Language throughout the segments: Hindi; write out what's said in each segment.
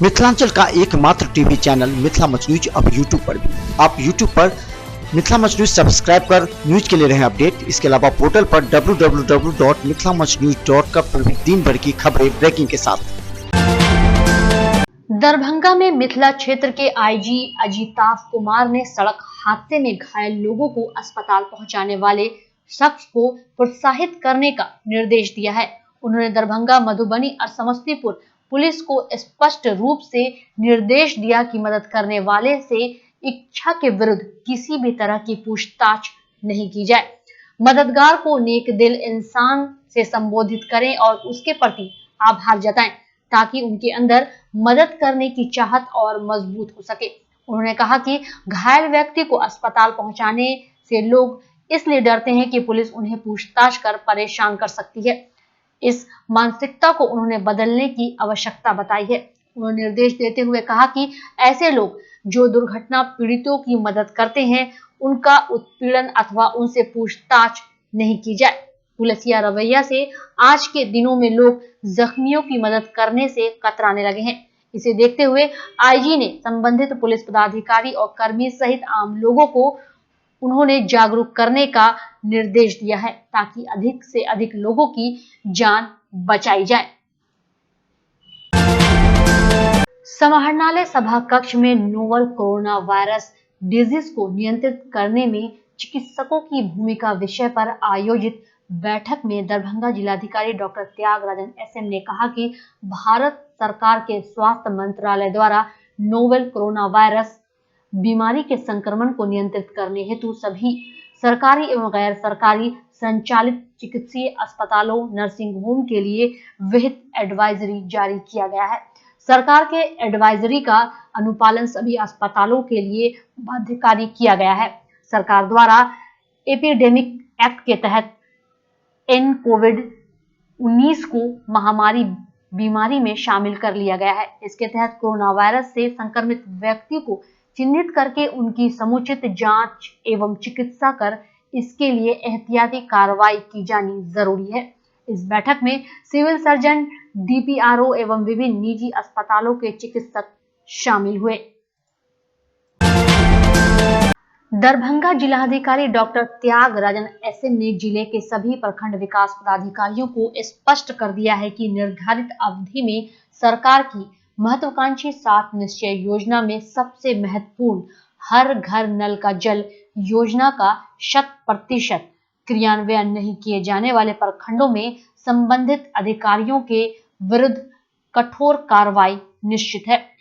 मिथिलांचल का एकमात्र TV channel Mithila much news अब यूट्यूब पर भी। आप यूट्यूब पर मिथिला मच न्यूज सब्सक्राइब कर न्यूज के लिए रहे अपडेट। इसके अलावा पोर्टल पर www.mithilamachnews.com पर भी दिन भर की खबरें ब्रेकिंग के साथ। दरभंगा में मिथिला क्षेत्र के आईजी अजिताभ कुमार ने सड़क हादसे में घायल लोगों को अस्पताल पहुंचाने वाले शख्स को प्रोत्साहित करने का निर्देश दिया है। उन्होंने दरभंगा, मधुबनी और समस्तीपुर पुलिस को स्पष्ट रूप से निर्देश दिया कि मदद करने वाले से इच्छा के विरुद्ध किसी भी तरह की पूछताछ नहीं की जाए। मददगार को नेक दिल इंसान से संबोधित करें और उसके प्रति आभार जताएं ताकि उनके अंदर मदद करने की चाहत और मजबूत हो सके। उन्होंने कहा कि घायल व्यक्ति को अस्पताल पहुंचाने से लोग इसलिए डरते हैं कि पुलिस उन्हें पूछताछ कर परेशान कर सकती है। इस मानसिकता को उन्होंने बदलने की आवश्यकता बताई है। उन्होंने निर्देश देते हुए कहा कि ऐसे लोग जो दुर्घटना पीड़ितों की मदद करते हैं, उनका उत्पीड़न अथवा उनसे पूछताछ नहीं की जाए। पुलिसिया रवैया से आज के दिनों में लोग जख्मियों की मदद करने से कतराने लगे हैं। इसे देखते हुए आईजी ने संबंधित पुलिस पदाधिकारी और कर्मी सहित आम लोगों को उन्होंने जागरूक करने का निर्देश दिया है ताकि अधिक से अधिक लोगों की जान बचाई जाए। समाहरणालय सभा कक्ष में नोवल कोरोना वायरस डिजीज को नियंत्रित करने में चिकित्सकों की भूमिका विषय पर आयोजित बैठक में दरभंगा जिलाधिकारी डॉक्टर त्यागराजन एसएम ने कहा कि भारत सरकार के स्वास्थ्य मंत्रालय द्वारा नोवेल कोरोना वायरस बीमारी के संक्रमण को नियंत्रित करने हेतु सभी सरकारी एवं गैर सरकारी संचालित चिकित्सीय अस्पतालों, नर्सिंग होम के लिए विहित एडवाइजरी जारी किया गया है। सरकार के एडवाइजरी का अनुपालन सभी अस्पतालों के लिए बाध्यकारी किया गया है। सरकार द्वारा एपिडेमिक एक्ट के तहत कोविड-19 को महामारी बीमारी में शामिल कर लिया गया है। इसके तहत कोरोना वायरस से संक्रमित व्यक्ति को चिन्हित करके उनकी समुचित जांच एवं चिकित्सा कर इसके लिए एहतियाती कार्रवाई की जानी जरूरी है। इस बैठक में सिविल सर्जन, डीपीआरओ एवं विभिन्न निजी अस्पतालों के चिकित्सक शामिल हुए। दरभंगा जिलाधिकारी डॉक्टर त्यागराजन एसएम ने जिले के सभी प्रखंड विकास पदाधिकारियों को स्पष्ट कर दिया है कि निर्धारित अवधि में सरकार की महत्वाकांक्षी 7 निश्चय योजना में सबसे महत्वपूर्ण हर घर नल का जल योजना का 100% क्रियान्वयन नहीं किए जाने वाले प्रखंडों में संबंधित अधिकारियों के विरुद्ध कठोर कार्रवाई निश्चित है।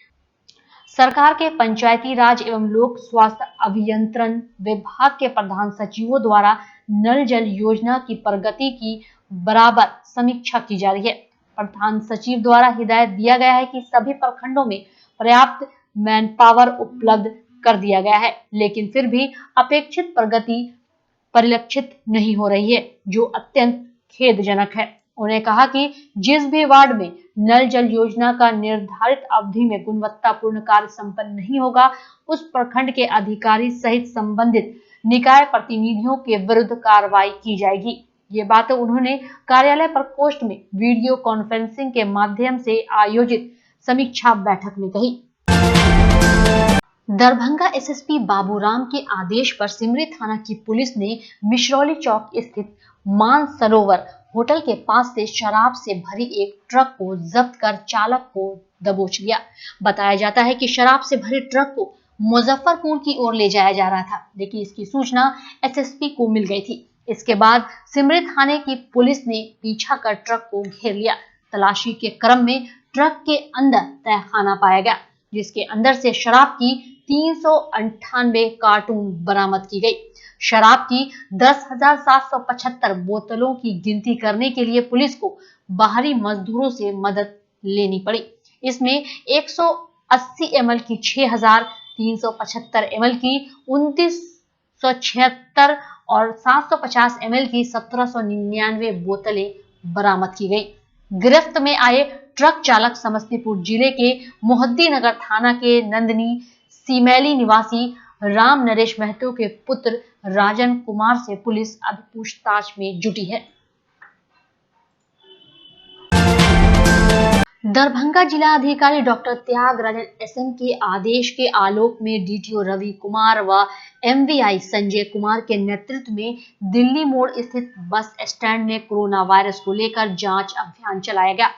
सरकार के पंचायती राज एवं लोक स्वास्थ्य अभियंत्रण विभाग के प्रधान सचिवों द्वारा नल जल योजना की प्रगति की बराबर समीक्षा की जा रही है। प्रधान सचिव द्वारा हिदायत दिया गया है कि सभी प्रखंडों में पर्याप्त मैन पावर उपलब्ध कर दिया गया है, लेकिन फिर भी अपेक्षित प्रगति परिलक्षित नहीं हो रही है, जो अत्यंत खेदजनक है। उन्होंने कहा कि जिस भी वार्ड में नल जल योजना का निर्धारित अवधि में गुणवत्तापूर्ण कार्य संपन्न नहीं होगा, उस प्रखंड के अधिकारी सहित संबंधित निकाय प्रतिनिधियों के विरुद्ध कार्रवाई की जाएगी। ये बात उन्होंने कार्यालय प्रकोष्ठ में वीडियो कॉन्फ्रेंसिंग के माध्यम से आयोजित समीक्षा बैठक में कही। दरभंगा एसएसपी बाबूराम के आदेश पर सिमरी थाना की पुलिस ने मिश्रौली चौक स्थित मानसरोवर होटल के पास से शराब से भरी एक ट्रक को जब्त कर चालक को दबोच लिया। बताया जाता है कि शराब से भरे ट्रक को मुजफ्फरपुर की ओर ले जाया जा रहा था, लेकिन इसकी सूचना एसएसपी को मिल गई थी। इसके बाद सिमरी थाने की पुलिस ने पीछा कर ट्रक को घेर लिया। तलाशी के क्रम में ट्रक के अंदर तहखाना पाया गया, जिसके अंदर से शराब की 398 कार्टून बरामद की गई। शराब की 10,775 बोतलों की गिनती करने के लिए पुलिस को बाहरी मजदूरों से मदद लेनी पड़ी। इसमें 180 ml की 6,000, 375 ml की 2,976 और 750 ml की 1,799 बोतलें बरामद की गई। गिरफ्त में आए ट्रक चालक समस्तीपुर जिले के मोहद्दीनगर थाना के नंदनी सीमैली निवासी राम नरेश महतो के पुत्र राजन कुमार से पुलिस अब पूछताछ में जुटी है। दरभंगा जिला अधिकारी डॉक्टर त्यागराजन एसएन के आदेश के आलोक में डीटीओ रवि कुमार व एमवीआई संजय कुमार के नेतृत्व में दिल्ली मोड़ स्थित बस स्टैंड में कोरोना वायरस को लेकर जांच अभियान चलाया गया।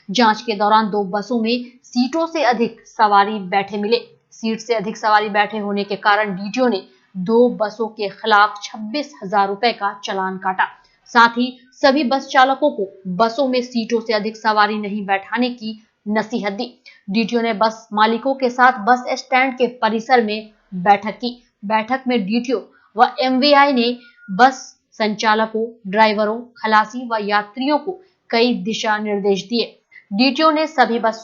जांच के दौरान 2 बसों में सीटों से अधिक सवारी बैठे मिले। सीट से अधिक सवारी बैठे होने के कारण डीटीओ ने 2 बसों के खिलाफ 26,000 रुपए का चालान काटा। साथ ही सभी बस चालकों को बसों में सीटों से अधिक सवारी नहीं बैठाने की नसीहत दी। डीटीओ ने बस मालिकों के साथ बस स्टैंड के परिसर में बैठक की। बैठक में डीटीओ व एमवीआई ने बस संचालकों, ड्राइवरों, खलासी व यात्रियों को कई दिशा निर्देश दिए। डीटीओ ने सभी बस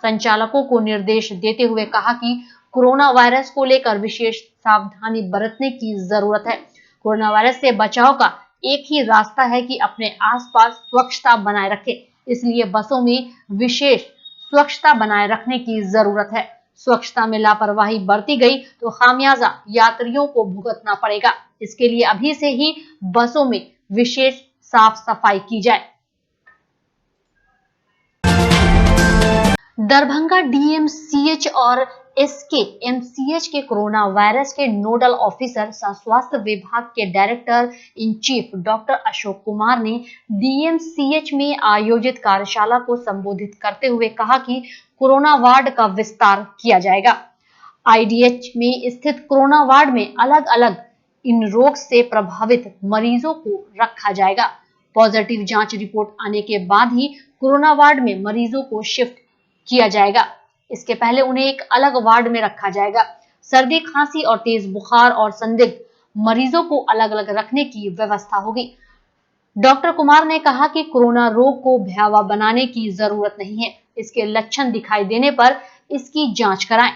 संचालकों को निर्देश देते हुए कहा कि कोरोना वायरस को लेकर विशेष सावधानी बरतने की जरूरत है। कोरोना वायरस से बचाव का एक ही रास्ता है कि अपने आसपास स्वच्छता बनाए रखें। इसलिए बसों में विशेष स्वच्छता बनाए रखने की जरूरत है। स्वच्छता में लापरवाही बरती गई तो खामियाजा यात्रियों को भुगतना पड़ेगा। इसके लिए अभी से ही बसों में विशेष साफ सफाई की जाए। दरभंगा डीएमसीएच और एसकेएमसीएच के कोरोना वायरस के नोडल ऑफिसर सह स्वास्थ्य विभाग के director in chief doctor Ashok Kumar ने डीएमसीएच में आयोजित कार्यशाला को संबोधित करते हुए कहा कि कोरोना वार्ड का विस्तार किया जाएगा। आईडीएच में स्थित कोरोना वार्ड में अलग अलग इन रोग से प्रभावित मरीजों को रखा जाएगा। पॉजिटिव जांच रिपोर्ट आने के बाद ही कोरोना वार्ड में मरीजों को शिफ्ट किया जाएगा। इसके पहले उन्हें एक अलग वार्ड में रखा जाएगा। सर्दी, खांसी और तेज बुखार और संदिग्ध मरीजों को अलग अलग रखने की व्यवस्था होगी। डॉक्टर कुमार ने कहा कि कोरोना रोग को भयावह बनाने की जरूरत नहीं है। इसके लक्षण दिखाई देने पर इसकी जांच कराएं।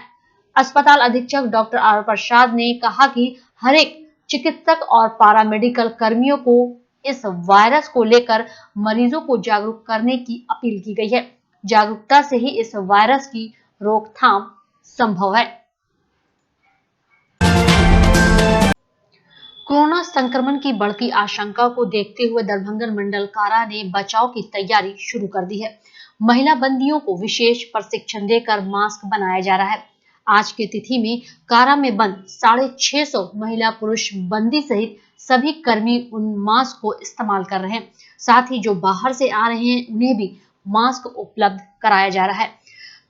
अस्पताल अधीक्षक डॉक्टर आर प्रसाद ने कहा कि हर एक चिकित्सक और पैरामेडिकल कर्मियों को इस वायरस को लेकर मरीजों को जागरूक करने की अपील की गई है। जागरूकता से ही इस वायरस की रोकथाम संभव है। कोरोना संक्रमण की बढ़ती आशंका को देखते हुए दरभंगा मंडल कारा ने बचाव की तैयारी शुरू कर दी है। महिला बंदियों को विशेष प्रशिक्षण देकर मास्क बनाया जा रहा है। आज की तिथि में कारा में बंद 650 महिला पुरुष बंदी सहित सभी कर्मी उन मास्क को इस्तेमाल कर रहे हैं। साथ ही जो बाहर से आ रहे हैं उन्हें भी मास्क उपलब्ध कराया जा रहा है।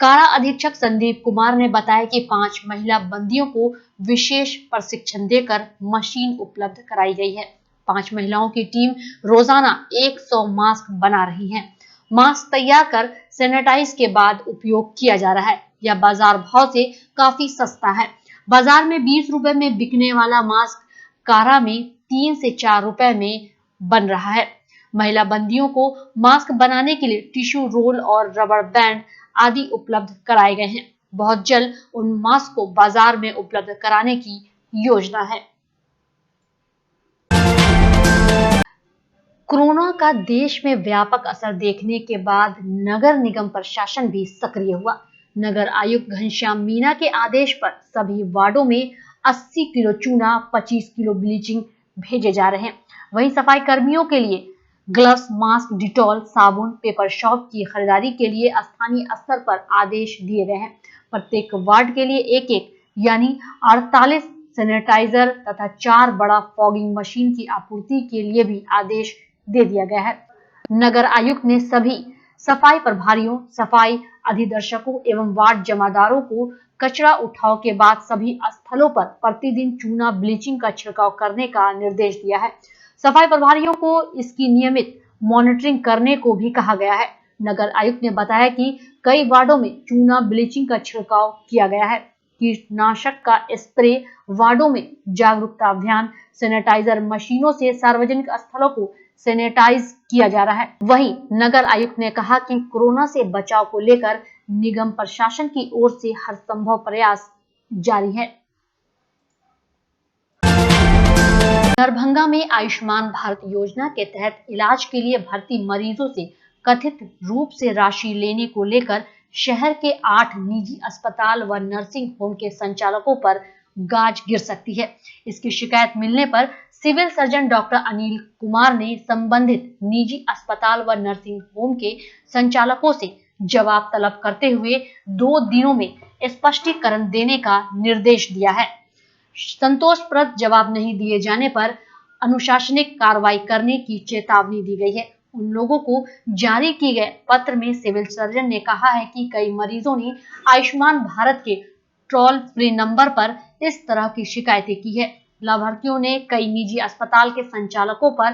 कारा अधीक्षक संदीप कुमार ने बताया कि 5 महिला बंदियों को विशेष प्रशिक्षण देकर मशीन उपलब्ध कराई गई है। 5 महिलाओं की टीम रोजाना 100 मास्क बना रही है। मास्क तैयार कर सैनिटाइज के बाद उपयोग किया जा रहा है। यह बाजार भाव से काफी सस्ता है। बाजार में 20 रुपए में बिकने वाला मास्क कारा में 3 से 4 रुपए में बन रहा है। महिला बंदियों को मास्क बनाने के लिए टिश्यू रोल और रबर बैंड आदि उपलब्ध कराए गए हैं। बहुत जल्द उन मास्क को बाजार में उपलब्ध कराने की योजना है। कोरोना का देश में व्यापक असर देखने के बाद नगर निगम प्रशासन भी सक्रिय हुआ। नगर आयुक्त घनश्याम मीना के आदेश पर सभी वार्डों में 80 किलो चूना, 25 किलो ब्लीचिंग भेजे जा रहे हैं। वहीं सफाई कर्मियों के लिए ग्लव्स, मास्क, डिटॉल, साबुन, पेपर शॉप की खरीदारी के लिए स्थानीय स्तर पर आदेश दिए गए हैं। प्रत्येक वार्ड के लिए एक यानी 48 सैनिटाइजर तथा 4 बड़ा फॉगिंग मशीन की आपूर्ति के लिए भी आदेश दे दिया गया है। नगर आयुक्त ने सभी सफाई प्रभारियों, सफाई अधिदर्शकों एवं वार्ड जमादारों को कचरा उठाव के बाद सभी स्थलों पर प्रतिदिन चूना, ब्लीचिंग का छिड़काव करने का निर्देश दिया है। सफाई प्रभारियों को इसकी नियमित मॉनिटरिंग करने को भी कहा गया है। नगर आयुक्त ने बताया कि कई वार्डों में चूना, ब्लीचिंग का छिड़काव किया गया है। कीटनाशक का स्प्रे, वार्डों में जागरूकता अभियान, सैनिटाइजर मशीनों से सार्वजनिक स्थलों को सैनिटाइज किया जा रहा है। वहीं नगर आयुक्त ने कहा कि कोरोना से बचाव को लेकर निगम प्रशासन की ओर से हर संभव प्रयास जारी है। दरभंगा में आयुष्मान भारत योजना के तहत इलाज के लिए भर्ती मरीजों से कथित रूप से राशि लेने को लेकर शहर के 8 निजी अस्पताल व नर्सिंग होम के संचालकों पर गाज गिर सकती है। इसकी शिकायत मिलने पर civil surgeon doctor Anil Kumar ने संबंधित निजी अस्पताल व नर्सिंग होम के संचालकों से जवाब तलब करते हुए 2 दिनों में स्पष्टीकरण देने का निर्देश दिया है। संतोषप्रद जवाब नहीं दिए जाने पर अनुशासनिक कार्रवाई करने की चेतावनी दी गई है। उन लोगों को जारी किए गए पत्र में सिविल सर्जन ने कहा है कि कई मरीजों ने आयुष्मान भारत के टोल फ्री नंबर पर इस तरह की शिकायतें की है। लाभार्थियों ने कई निजी अस्पताल के संचालकों पर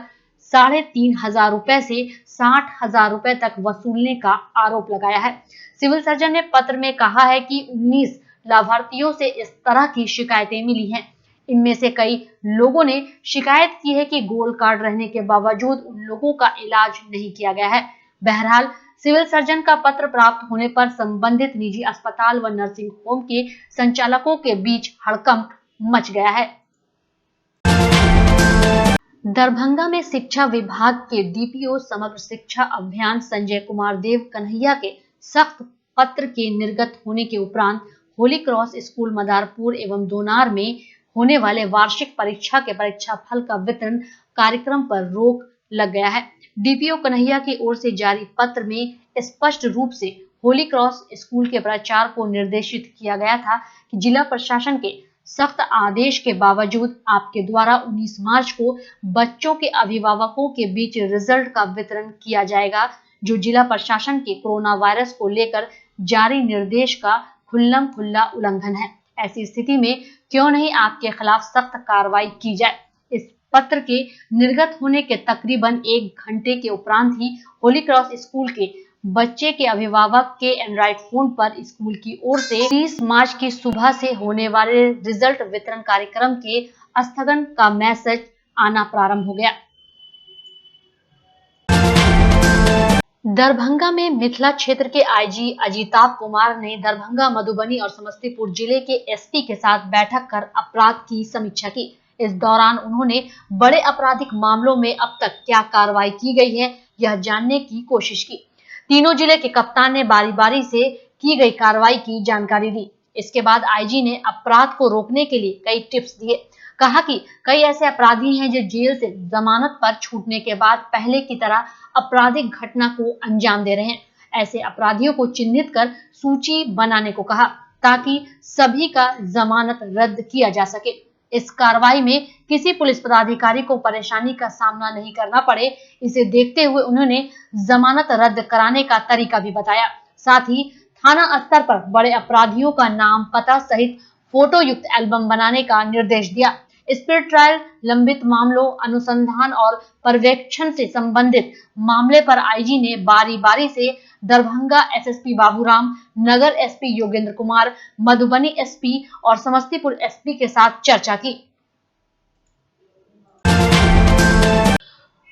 3,500 रुपए से 60,000 रुपए तक वसूलने का आरोप लगाया है। सिविल सर्जन ने पत्र में कहा है कि 19 लाभार्थियों से इस तरह की शिकायतें मिली हैं। इनमें से कई लोगों ने शिकायत की है कि गोल्ड कार्ड रहने के बावजूद उन लोगों का इलाज नहीं किया गया है। बहरहाल सिविल सर्जन का पत्र प्राप्त होने पर संबंधित निजी अस्पताल व नर्सिंग होम के संचालकों के बीच हड़कंप मच गया है। दरभंगा में शिक्षा विभाग के डीपीओ समग्र शिक्षा अभियान संजय कुमार देव कन्हैया के सख्त पत्र के निर्गत होने के उपरांत होली क्रॉस स्कूल मदारपुर एवं दोनार में होने वाले वार्षिक परीक्षा के परीक्षा फल का वितरण कार्यक्रम पर रोक लग गया है। डीपीओ कन्हैया की ओर से जारी पत्र में स्पष्ट रूप से होली क्रॉस स्कूल के प्राचार्य को निर्देशित किया गया था कि जिला प्रशासन के सख्त आदेश के बावजूद आपके द्वारा 19 मार्च को बच्चों के अभिभावकों के बीच रिजल्ट का वितरण किया जाएगा, जो जिला प्रशासन के कोरोना वायरस को लेकर जारी निर्देश का खुल्लम खुल्ला उल्लंघन है। ऐसी स्थिति में क्यों नहीं आपके खिलाफ सख्त कार्रवाई की जाए। इस पत्र के निर्गत होने के तकरीबन 1 घंटे के उपरांत ही होली क्रॉस स्कूल के बच्चे के अभिभावक के एंड्रॉइड फोन पर स्कूल की ओर से 30 मार्च की सुबह से होने वाले रिजल्ट वितरण कार्यक्रम के स्थगन का मैसेज आना प्रारंभ हो गया। दरभंगा में मिथिला क्षेत्र के आईजी अजिताभ कुमार ने दरभंगा, मधुबनी और समस्तीपुर जिले के एसपी के साथ बैठक कर अपराध की समीक्षा की। इस दौरान उन्होंने बड़े आपराधिक मामलों में अब तक क्या कार्रवाई की गई है, यह जानने की कोशिश की। तीनों जिले के कप्तान ने बारी बारी से की गई कार्रवाई की जानकारी दी। इसके बाद आईजी ने अपराध को रोकने के लिए कई टिप्स दिए। कहा कि कई ऐसे अपराधी हैं जो जेल से जमानत पर छूटने के बाद पहले की तरह आपराधिक घटना को अंजाम दे रहे हैं। ऐसे अपराधियों को चिन्हित कर सूची बनाने को कहा ताकि सभी का जमानत रद्द किया जा सके। इस कार्रवाई में किसी पुलिस पदाधिकारी को परेशानी का सामना नहीं करना पड़े, इसे देखते हुए उन्होंने जमानत रद्द कराने का तरीका भी बताया। साथ ही थाना स्तर पर बड़े अपराधियों का नाम, पता सहित फोटो युक्त एल्बम बनाने का निर्देश दिया। स्पीड ट्रायल, लंबित मामलों, अनुसंधान और पर्यवेक्षण से संबंधित मामले पर आईजी ने बारी बारी से दरभंगा एसएसपी बाबूराम, नगर एसपी योगेंद्र कुमार, मधुबनी एसपी और समस्तीपुर एसपी के साथ चर्चा की।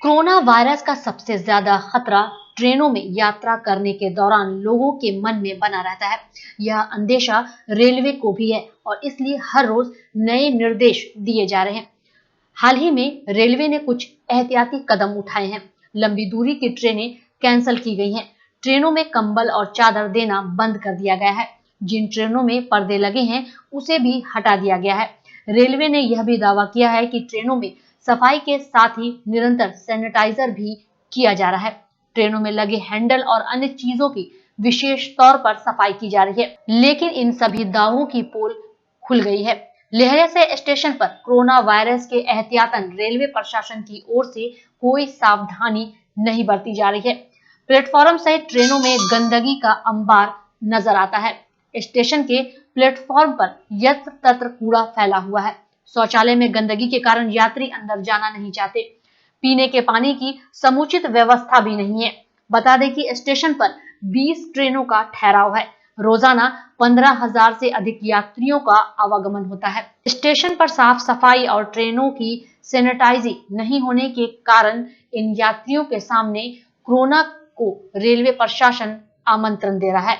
कोरोना वायरस का सबसे ज्यादा खतरा ट्रेनों में यात्रा करने के दौरान लोगों के मन में बना रहता है। यह अंदेशा रेलवे को भी है और इसलिए हर रोज नए निर्देश दिए जा रहे हैं। हाल ही में रेलवे ने कुछ एहतियाती कदम उठाए हैं। लंबी दूरी की ट्रेनें कैंसिल की गई हैं। ट्रेनों में कंबल और चादर देना बंद कर दिया गया है। जिन ट्रेनों में पर्दे लगे हैं उसे भी हटा दिया गया है। रेलवे ने यह भी दावा किया है कि ट्रेनों में सफाई के साथ ही निरंतर सैनिटाइजर भी किया जा रहा है। ट्रेनों में लगे हैंडल और अन्य चीजों की विशेष तौर पर सफाई की जा रही है, लेकिन इन सभी दावों की पोल खुल गई है। लहरे से स्टेशन पर कोरोना वायरस के एहतियातन रेलवे प्रशासन की ओर से कोई सावधानी नहीं बरती जा रही है। प्लेटफॉर्म सहित ट्रेनों में गंदगी का अंबार नजर आता है। स्टेशन के प्लेटफॉर्म पर यत्र तत्र कूड़ा फैला हुआ है। शौचालय में गंदगी के कारण यात्री अंदर जाना नहीं चाहते। पीने के पानी की समुचित व्यवस्था भी नहीं है। बता दें कि स्टेशन पर 20 ट्रेनों का ठहराव है। रोजाना 15,000 से अधिक यात्रियों का आवागमन होता है। स्टेशन पर साफ सफाई और ट्रेनों की सैनिटाइजिंग नहीं होने के कारण इन यात्रियों के सामने कोरोना को रेलवे प्रशासन आमंत्रण दे रहा है।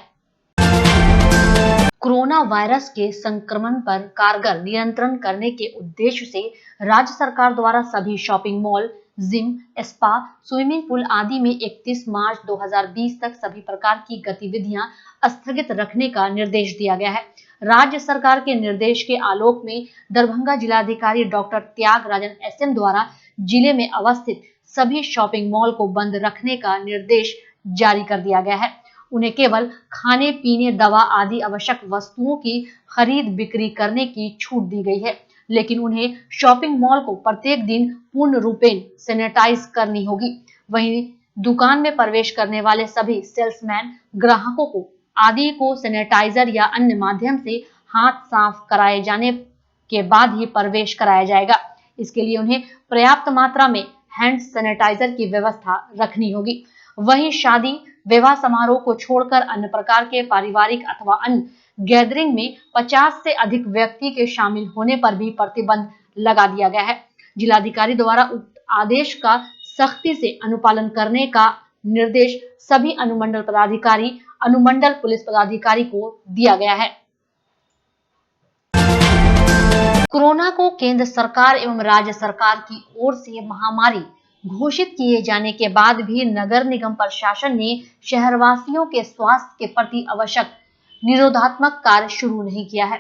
कोरोना वायरस के संक्रमण पर कारगर नियंत्रण करने के उद्देश्य से राज्य सरकार द्वारा सभी shopping mall, gym, spa, swimming pool आदि में 31 मार्च 2020 तक सभी प्रकार की गतिविधियां स्थगित रखने का निर्देश दिया गया है। राज्य सरकार के निर्देश के आलोक में दरभंगा जिलाधिकारी डॉक्टर त्यागराजन एसएम द्वारा जिले में अवस्थित सभी शॉपिंग मॉल को बंद रखने का निर्देश जारी कर दिया गया है। उन्हें केवल खाने पीने, दवा आदि आवश्यक वस्तुओं की खरीद बिक्री करने की छूट दी गई है, लेकिन उन्हें शॉपिंग मॉल को प्रत्येक दिन पूर्ण रूपेण सैनिटाइज करनी होगी। वहीं दुकान में प्रवेश करने वाले सभी सेल्समैन, ग्राहकों को आदि को सैनिटाइजर या अन्य माध्यम से हाथ साफ कराए जाने के बाद ही प्रवेश कराया जाएगा। इसके लिए उन्हें पर्याप्त मात्रा में हैंड सैनिटाइजर की व्यवस्था रखनी होगी। वहीं शादी, विवाह समारोह को छोड़कर अन्य प्रकार के पारिवारिक अथवा अन्य गैदरिंग में 50 से अधिक व्यक्ति के शामिल होने पर भी प्रतिबंध लगा दिया गया है। जिलाधिकारी द्वारा उक्त आदेश का सख्ती से अनुपालन करने का निर्देश सभी अनुमंडल पदाधिकारी, अनुमंडल पुलिस पदाधिकारी को दिया गया है। कोरोना को केंद्र सरकार एवं राज्य सरकार की ओर से महामारी घोषित किए जाने के बाद भी नगर निगम प्रशासन ने शहरवासियों के स्वास्थ्य के प्रति आवश्यक निरोधात्मक कार्य शुरू नहीं किया है।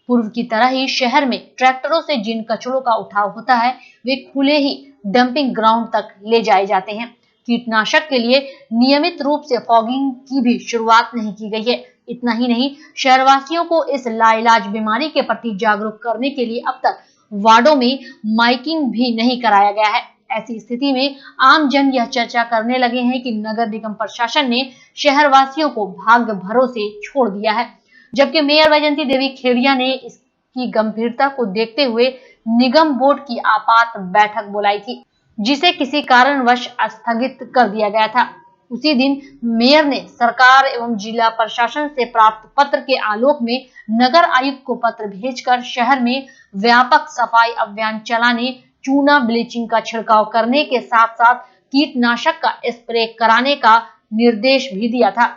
पूर्व की तरह ही शहर में ट्रैक्टरों से जिन कचरों का उठाव होता है वे खुले ही डंपिंग ग्राउंड तक ले जाए जाते हैं। कीटनाशक के लिए नियमित रूप से फॉगिंग की भी शुरुआत नहीं की गई है। इतना ही नहीं, शहरवासियों को इस लाइलाज बीमारी के प्रति जागरूक करने के लिए अब तक वार्डों में माइकिंग भी नहीं कराया गया है। ऐसी स्थिति में आम जन यह चर्चा करने लगे हैं कि नगर निगम प्रशासन ने शहरवासियों को भाग्य भरोसे छोड़ दिया है, जबकि मेयर वैजयंती देवी खेड़िया ने इसकी गंभीरता को देखते हुए निगम बोर्ड की आपात बैठक बुलाई थी, जिसे किसी कारणवश स्थगित कर दिया गया था। उसी दिन मेयर ने सरकार एवं जिला प्रशासन से प्राप्त पत्र के आलोक में नगर आयुक्त को पत्र भेजकर शहर में व्यापक सफाई अभियान चलाने, चूना ब्लीचिंग का छिड़काव करने के साथ साथ कीटनाशक का स्प्रे कराने का निर्देश भी दिया था।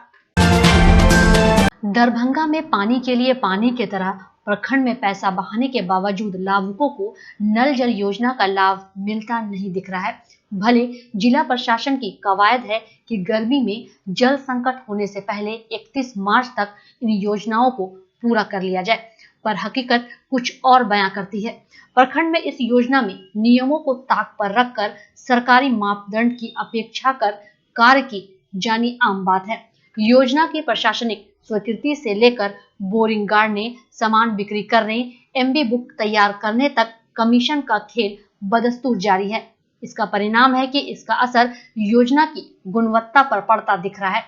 दरभंगा में पानी के लिए पानी की तरह प्रखंड में पैसा बहाने के बावजूद लाभुकों को नल जल योजना का लाभ मिलता नहीं दिख रहा है। भले जिला प्रशासन की कवायद है कि गर्मी में जल संकट होने से पहले 31 मार्च तक इन योजनाओं को पूरा कर लिया जाए, पर हकीकत कुछ और बयां करती है। प्रखंड में इस योजना में नियमों को ताक पर रखकर सरकारी मापदंड की अपेक्षा कर कार्य की जानी आम बात है। योजना की प्रशासनिक स्वीकृति से लेकर बोरिंग गाड़ने, सामान बिक्री करने, एमबी बुक तैयार करने तक कमीशन का खेल बदस्तूर जारी है। इसका परिणाम है कि इसका असर योजना की गुणवत्ता पर पड़ता दिख रहा है।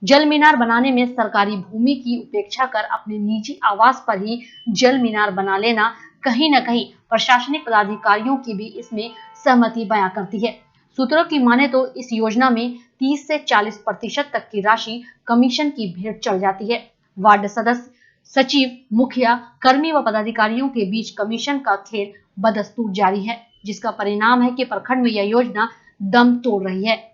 जल मीनार बनाने में सरकारी भूमि की उपेक्षा कर अपने निजी आवास पर ही जल मीनार बना लेना कहीं न कहीं प्रशासनिक पदाधिकारियों की भी इसमें सहमति बयां करती है। सूत्रों की माने तो इस योजना में 30 से 40% तक की राशि कमीशन की भेंट चढ़ जाती है। वार्ड सदस्य, सचिव, मुखिया, कर्मी व पदाधिकारियों के बीच कमीशन का खेल बदस्तूर जारी है, जिसका परिणाम है कि प्रखंड में यह योजना दम तोड़ रही है।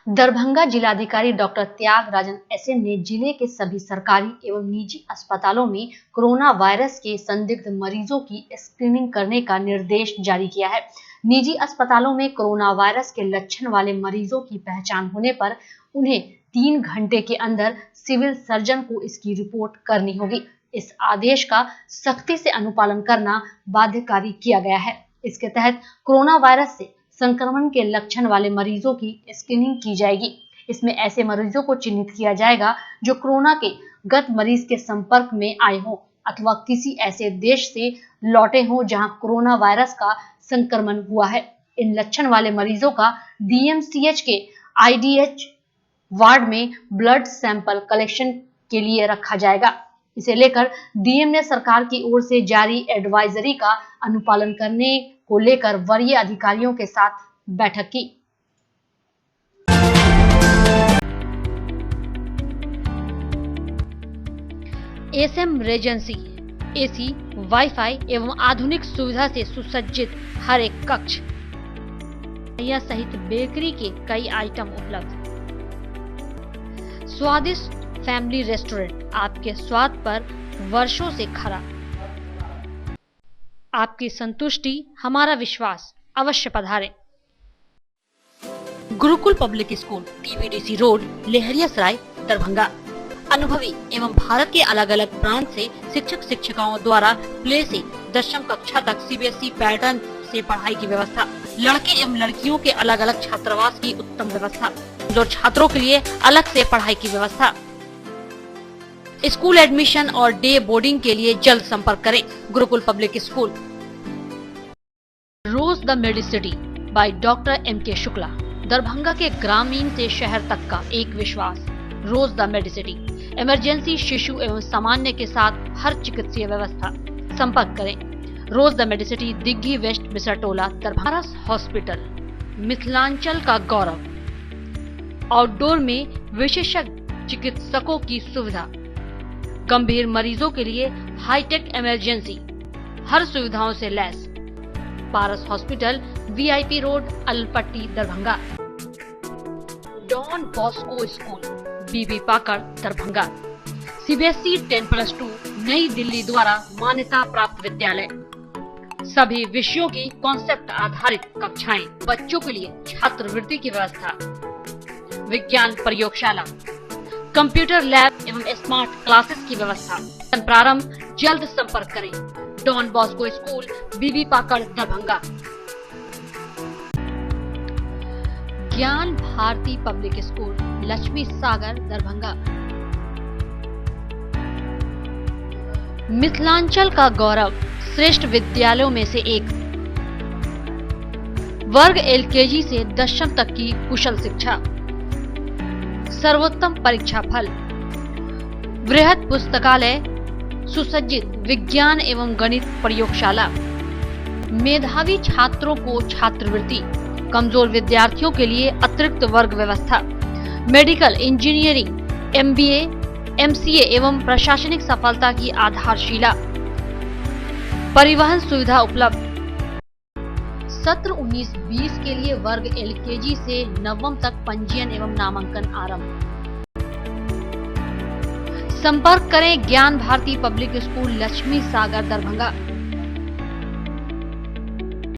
दरभंगा जिलाधिकारी डॉक्टर त्यागराजन एसएन ने जिले के सभी सरकारी एवं निजी अस्पतालों में कोरोना वायरस के संदिग्ध मरीजों की स्क्रीनिंग करने का निर्देश जारी किया है। निजी अस्पतालों में कोरोना वायरस के लक्षण वाले मरीजों की पहचान होने पर उन्हें 3 घंटे के अंदर सिविल सर्जन को इसकी रिपोर्ट करनी होगी। इस आदेश का सख्ती से अनुपालन करना बाध्यकारी किया गया है। इसके तहत कोरोना वायरस से संक्रमण के लक्षण वाले मरीजों की स्क्रीनिंग की जाएगी। इसमें ऐसे मरीजों को चिन्हित किया जाएगा जो कोरोना के गत मरीज के संपर्क में आए हों अथवा किसी ऐसे देश से लौटे हों जहां कोरोना वायरस का संक्रमण हुआ है। इन लक्षण वाले मरीजों का डीएमसीएच के आईडीएच वार्ड में ब्लड सैंपल कलेक्शन के लिए रखा जाएगा। इसे लेकर डीएम ने सरकार की ओर से जारी एडवाइजरी का अनुपालन करने को लेकर वरीय अधिकारियों के साथ बैठक की। एसएम रेजेंसी एसी, वाईफाई एवं आधुनिक सुविधा से सुसज्जित हर एक कक्ष यह सहित बेकरी के कई आइटम उपलब्ध। स्वादिष्ट फैमिली रेस्टोरेंट आपके स्वाद पर वर्षों से खरा। आपकी संतुष्टि हमारा विश्वास, अवश्य पधारें। Gurukul public school, TBDC road, Laheriasarai, Darbhanga. अनुभवी एवं भारत के अलग अलग प्रांत से शिक्षक शिक्षिकाओं द्वारा प्ले से 10वीं कक्षा तक सीबीएसई पैटर्न से पढ़ाई की व्यवस्था। लड़के एवं लड़कियों के अलग अलग छात्रावास की उत्तम व्यवस्था। जो छात्रों के लिए अलग से पढ़ाई की व्यवस्था। स्कूल एडमिशन और डे बोर्डिंग के लिए जल्द संपर्क करें Gurukul public school. Rose the medicity by doctor M.K. Shukla. Darbhanga के ग्रामीण से शहर तक का एक विश्वास। रोज द मेडिसिटी, इमरजेंसी, शिशु एवं सामान्य के साथ हर चिकित्सीय व्यवस्था। संपर्क करें Rose the Medicity, Digghi west, Bisartola, Darbhanga. Hospital, Mithilanchal का गौरव। आउटडोर में विशेषज्ञ चिकित्सकों की सुविधा। गंभीर मरीजों के लिए हाईटेक इमरजेंसी, हर सुविधाओं से लैस। Paras hospital, VIP road, Alpatti, Darbhanga. Don Bosco school, BB Pakar, Darbhanga. CBSE 10+2 नई दिल्ली द्वारा मान्यता प्राप्त विद्यालय। सभी विषयों की कॉन्सेप्ट आधारित कक्षाएं, बच्चों के लिए छात्रवृत्ति की व्यवस्था। विज्ञान प्रयोगशाला, कंप्यूटर लैब एवं स्मार्ट क्लासेस की व्यवस्था। प्रारंभ, जल्द संपर्क करें don Bosco school, BB Pakar, Darbhanga. ज्ञान भारती पब्लिक स्कूल, लक्ष्मी सागर, दरभंगा। मिथिलांचल का गौरव, श्रेष्ठ विद्यालयों में से एक। वर्ग LKG से 10वीं तक की कुशल शिक्षा। सर्वोत्तम परीक्षा फल। वृहद पुस्तकालय, सुसज्जित विज्ञान एवं गणित प्रयोगशाला। मेधावी छात्रों को छात्रवृत्ति। कमजोर विद्यार्थियों के लिए अतिरिक्त वर्ग व्यवस्था। मेडिकल, इंजीनियरिंग, MBA, MCA एवं प्रशासनिक सफलता की आधारशिला। परिवहन सुविधा उपलब्ध। सत्र 19-20 के लिए वर्ग LKG से 9वीं तक पंजीयन एवं नामांकन आरंभ। संपर्क करें ज्ञान भारती पब्लिक स्कूल, लक्ष्मी सागर, दरभंगा।